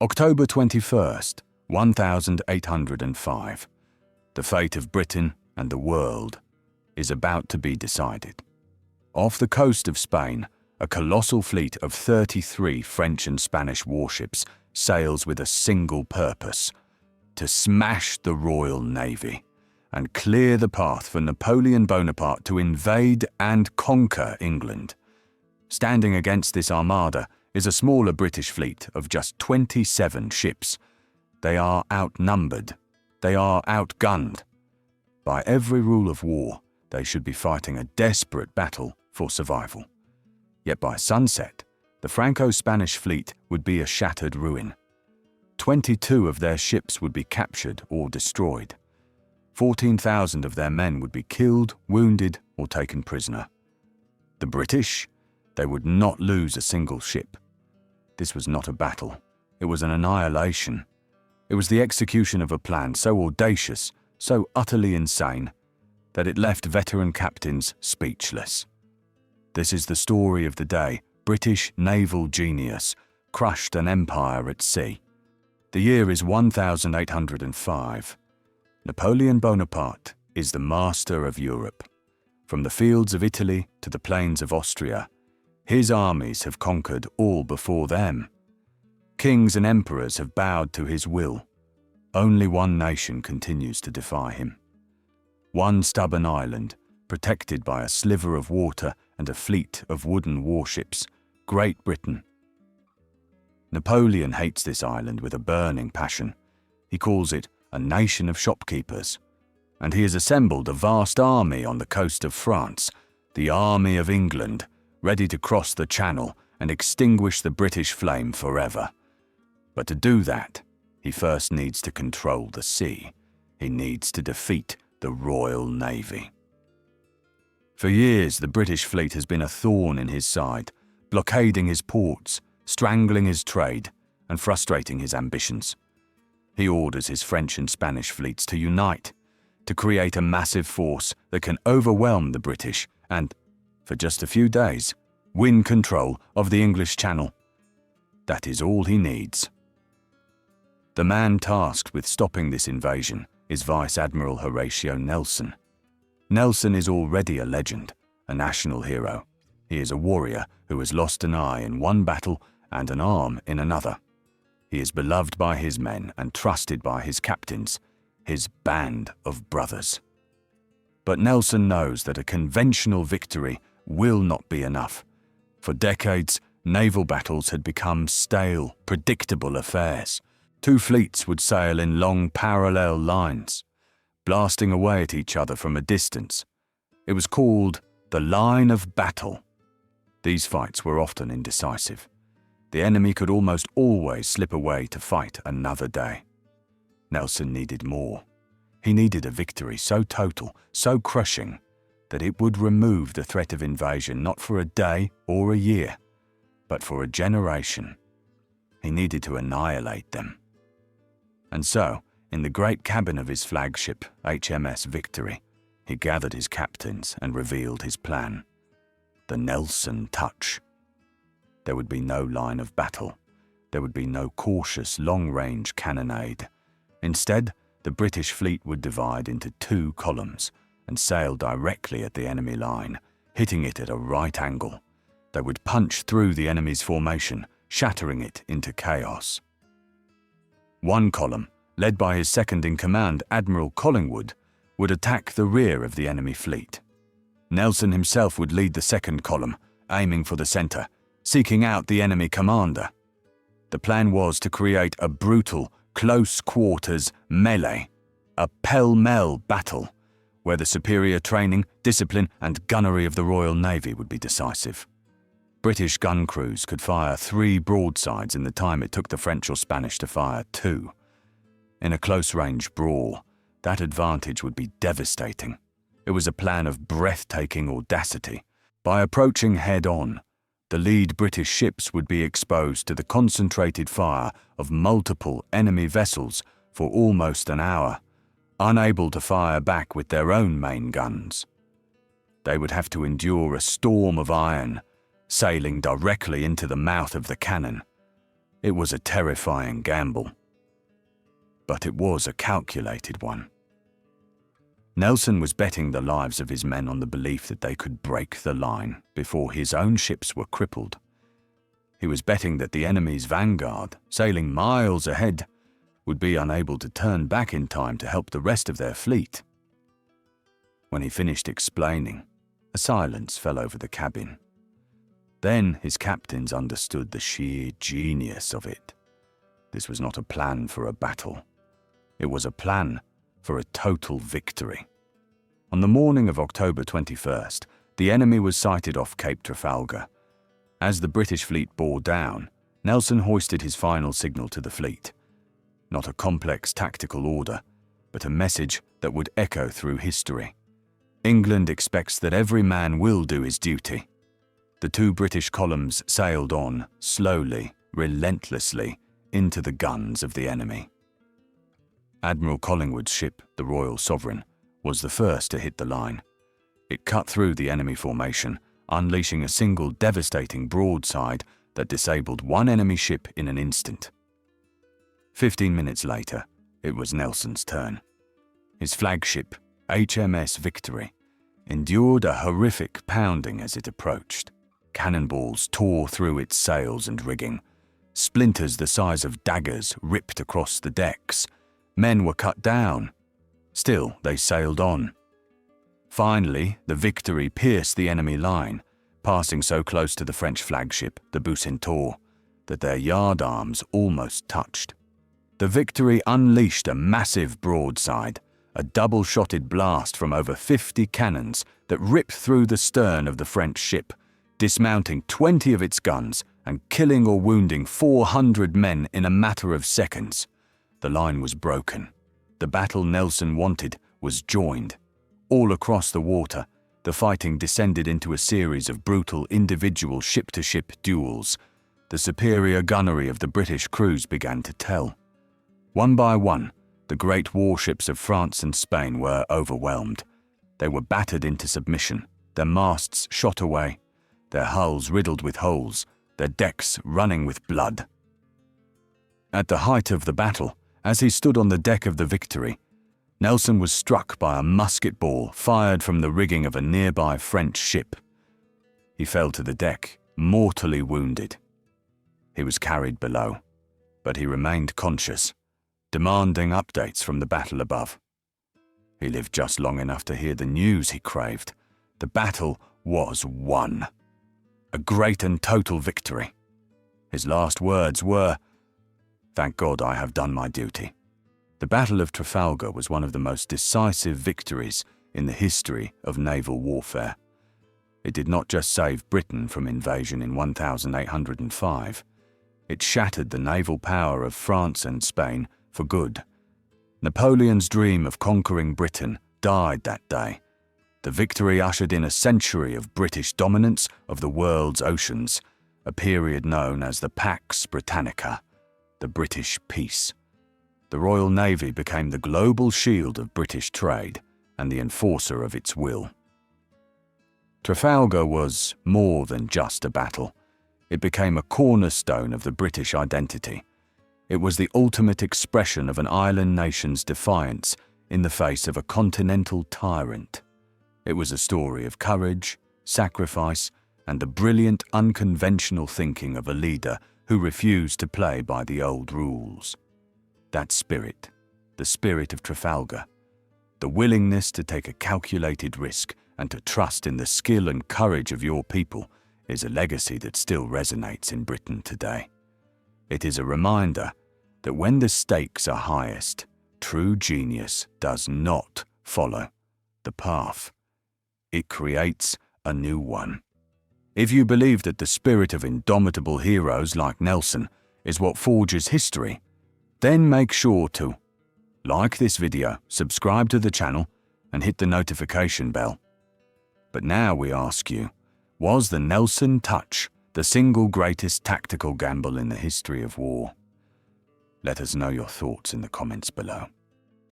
October 21st, 1805. The fate of Britain and the world is about to be decided. Off the coast of Spain, a colossal fleet of 33 French and Spanish warships sails with a single purpose: to smash the Royal Navy and clear the path for Napoleon Bonaparte to invade and conquer England. Standing against this armada is a smaller British fleet of just 27 ships. They are outnumbered. They are outgunned. By every rule of war, they should be fighting a desperate battle for survival. Yet by sunset, the Franco-Spanish fleet would be a shattered ruin. 22 of their ships would be captured or destroyed. 14,000 of their men would be killed, wounded, or taken prisoner. The British, they would not lose a single ship. This was not a battle. It was an annihilation. It was the execution of a plan so audacious, so utterly insane, that it left veteran captains speechless. This is the story of the day British naval genius crushed an empire at sea. The year is 1805. Napoleon Bonaparte is the master of Europe. From the fields of Italy to the plains of Austria, his armies have conquered all before them. Kings and emperors have bowed to his will. Only one nation continues to defy him. One stubborn island, protected by a sliver of water and a fleet of wooden warships, Great Britain. Napoleon hates this island with a burning passion. He calls it a nation of shopkeepers, and he has assembled a vast army on the coast of France, the Army of England, ready to cross the Channel and extinguish the British flame forever. But to do that, he first needs to control the sea. He needs to defeat the Royal Navy. For years, the British fleet has been a thorn in his side, blockading his ports, strangling his trade, and frustrating his ambitions. He orders his French and Spanish fleets to unite, to create a massive force that can overwhelm the British and, for just a few days, win control of the English Channel. That is all he needs. The man tasked with stopping this invasion is Vice-Admiral Horatio Nelson. Nelson is already a legend, a national hero. He is a warrior who has lost an eye in one battle and an arm in another. He is beloved by his men and trusted by his captains, his band of brothers. But Nelson knows that a conventional victory will not be enough. For decades, naval battles had become stale, predictable affairs. Two fleets would sail in long parallel lines, blasting away at each other from a distance. It was called the line of battle. These fights were often indecisive. The enemy could almost always slip away to fight another day. Nelson needed more. He needed a victory so total, so crushing, that it would remove the threat of invasion not for a day or a year, but for a generation. He needed to annihilate them. And so, in the great cabin of his flagship, HMS Victory, he gathered his captains and revealed his plan. The Nelson Touch. There would be no line of battle. There would be no cautious long-range cannonade. Instead, the British fleet would divide into two columns and sail directly at the enemy line, hitting it at a right angle. They would punch through the enemy's formation, shattering it into chaos. One column, led by his second-in-command, Admiral Collingwood, would attack the rear of the enemy fleet. Nelson himself would lead the second column, aiming for the center, seeking out the enemy commander. The plan was to create a brutal, close-quarters melee, a pell-mell battle, where the superior training, discipline, and gunnery of the Royal Navy would be decisive. British gun crews could fire 3 broadsides in the time it took the French or Spanish to fire 2. In a close-range brawl, that advantage would be devastating. It was a plan of breathtaking audacity. By approaching head-on, the lead British ships would be exposed to the concentrated fire of multiple enemy vessels for almost an hour, unable to fire back with their own main guns. They would have to endure a storm of iron, sailing directly into the mouth of the cannon. It was a terrifying gamble, but it was a calculated one. Nelson was betting the lives of his men on the belief that they could break the line before his own ships were crippled. He was betting that the enemy's vanguard, sailing miles ahead, would be unable to turn back in time to help the rest of their fleet. When he finished explaining, a silence fell over the cabin. Then his captains understood the sheer genius of it. This was not a plan for a battle. It was a plan for a total victory. On the morning of October 21st, the enemy was sighted off Cape Trafalgar. As the British fleet bore down, Nelson hoisted his final signal to the fleet. Not a complex tactical order, but a message that would echo through history. England expects that every man will do his duty. The two British columns sailed on, slowly, relentlessly, into the guns of the enemy. Admiral Collingwood's ship, the Royal Sovereign, was the first to hit the line. It cut through the enemy formation, unleashing a single devastating broadside that disabled one enemy ship in an instant. 15 minutes later, it was Nelson's turn. His flagship, HMS Victory, endured a horrific pounding as it approached. Cannonballs tore through its sails and rigging. Splinters the size of daggers ripped across the decks. Men were cut down. Still, they sailed on. Finally, the Victory pierced the enemy line, passing so close to the French flagship, the Bucentaure, that their yard arms almost touched. The Victory unleashed a massive broadside, a double-shotted blast from over 50 cannons that ripped through the stern of the French ship, dismounting 20 of its guns and killing or wounding 400 men in a matter of seconds. The line was broken. The battle Nelson wanted was joined. All across the water, the fighting descended into a series of brutal individual ship-to-ship duels. The superior gunnery of the British crews began to tell. One by one, the great warships of France and Spain were overwhelmed. They were battered into submission, their masts shot away, their hulls riddled with holes, their decks running with blood. At the height of the battle, as he stood on the deck of the Victory, Nelson was struck by a musket ball fired from the rigging of a nearby French ship. He fell to the deck, mortally wounded. He was carried below, but he remained conscious, demanding updates from the battle above. He lived just long enough to hear the news he craved. The battle was won. A great and total victory. His last words were, "Thank God I have done my duty." The Battle of Trafalgar was one of the most decisive victories in the history of naval warfare. It did not just save Britain from invasion in 1805. It shattered the naval power of France and Spain for good. Napoleon's dream of conquering Britain died that day. The victory ushered in a century of British dominance of the world's oceans, a period known as the Pax Britannica, the British peace. The Royal Navy became the global shield of British trade and the enforcer of its will. Trafalgar was more than just a battle. It became a cornerstone of the British identity. It was the ultimate expression of an island nation's defiance in the face of a continental tyrant. It was a story of courage, sacrifice, and the brilliant unconventional thinking of a leader who refused to play by the old rules. That spirit, the spirit of Trafalgar, the willingness to take a calculated risk and to trust in the skill and courage of your people, is a legacy that still resonates in Britain today. It is a reminder that when the stakes are highest, true genius does not follow the path. It creates a new one. If you believe that the spirit of indomitable heroes like Nelson is what forges history, then make sure to like this video, subscribe to the channel, and hit the notification bell. But now we ask you, was the Nelson touch the single greatest tactical gamble in the history of war? Let us know your thoughts in the comments below.